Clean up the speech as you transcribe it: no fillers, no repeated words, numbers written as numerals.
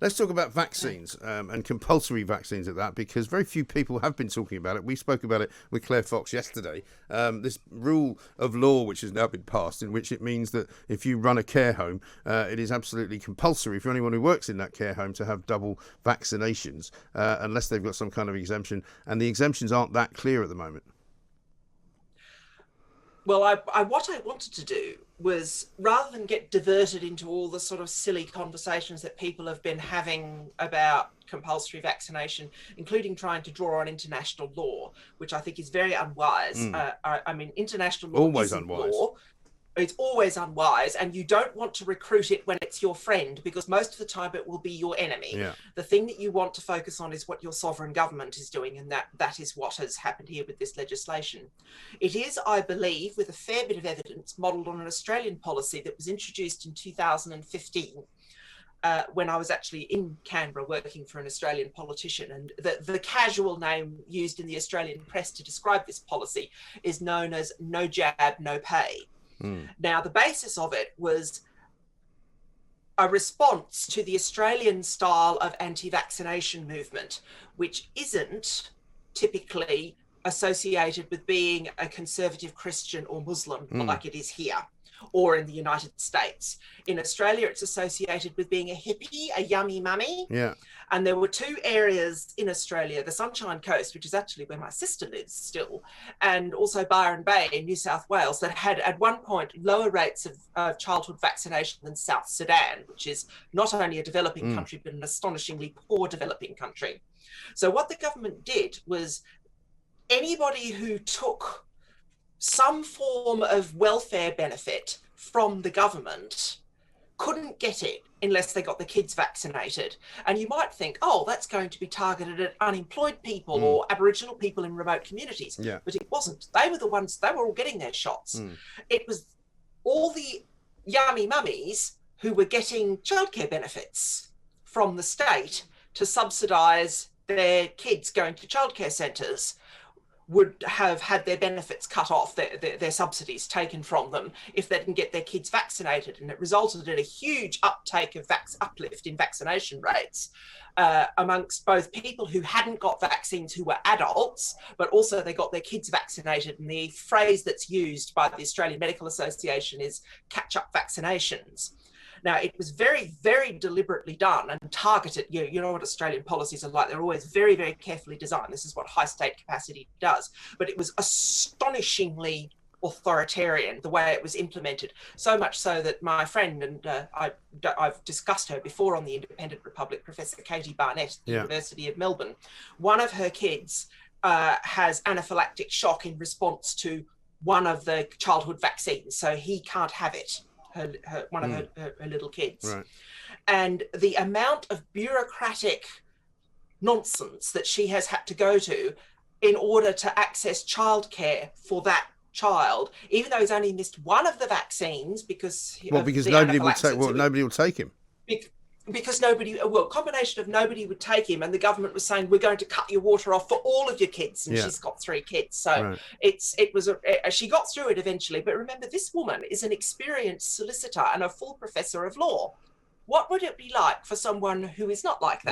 Let's talk about vaccines and compulsory vaccines at that, because very few people have been talking about it. We spoke about it with Claire Fox yesterday. This rule of law which has now been passed, in which it means that if you run a care home, it is absolutely compulsory for anyone who works in that care home to have double vaccinations, unless they've got some kind of exemption. And the exemptions aren't that clear at the moment. Well, what I wanted to do was, rather than get diverted into all the sort of silly conversations that people have been having about compulsory vaccination, including trying to draw on international law, which I think is very unwise. I mean, international law Always isn't unwise. law. It's always unwise, and you don't want to recruit it when it's your friend, because most of the time it will be your enemy. Yeah. The thing that you want to focus on is what your sovereign government is doing, and that is what has happened here with this legislation. It is, I believe, with a fair bit of evidence, modelled on an Australian policy that was introduced in 2015, when I was actually in Canberra working for an Australian politician. And the casual name used in the Australian press to describe this policy is known as no jab, no pay. Now, the basis of it was a response to the Australian style of anti-vaccination movement, which isn't typically associated with being a conservative Christian or Muslim like it is here or in the United States. In Australia, it's associated with being a hippie, a yummy mummy. Yeah. And there were two areas in Australia, the Sunshine Coast, which is actually where my sister lives still, and also Byron Bay in New South Wales, that had at one point lower rates of childhood vaccination than South Sudan, which is not only a developing country, but an astonishingly poor developing country. So what the government did was, anybody who took some form of welfare benefit from the government couldn't get it unless they got the kids vaccinated. And you might think, oh, that's going to be targeted at unemployed people or Aboriginal people in remote communities. Yeah. But it wasn't. They were the ones, they were all getting their shots. It was all the yummy mummies who were getting childcare benefits from the state to subsidise their kids going to childcare centres would have had their benefits cut off, their subsidies taken from them if they didn't get their kids vaccinated. And it resulted in a huge uptake of uplift in vaccination rates amongst both people who hadn't got vaccines, who were adults, but also they got their kids vaccinated. And the phrase that's used by the Australian Medical Association is catch-up vaccinations. Now, it was very, very deliberately done and targeted. You know what Australian policies are like. They're always very, very carefully designed. This is what high state capacity does. But it was astonishingly authoritarian, the way it was implemented. So much so that my friend, and I've discussed her before on the Independent Republic, Professor Katie Barnett at the University of Melbourne, one of her kids has anaphylactic shock in response to one of the childhood vaccines. So he can't have it. One of her little kids. Right. And the amount of bureaucratic nonsense that she has had to go to in order to access childcare for that child, even though he's only missed one of the vaccines because nobody will take him. Because combination of nobody would take him, and the government was saying, we're going to cut your water off for all of your kids, and she's got 3 kids. So she got through it eventually. But remember, this woman is an experienced solicitor and a full professor of law. What would it be like for someone who is not like that?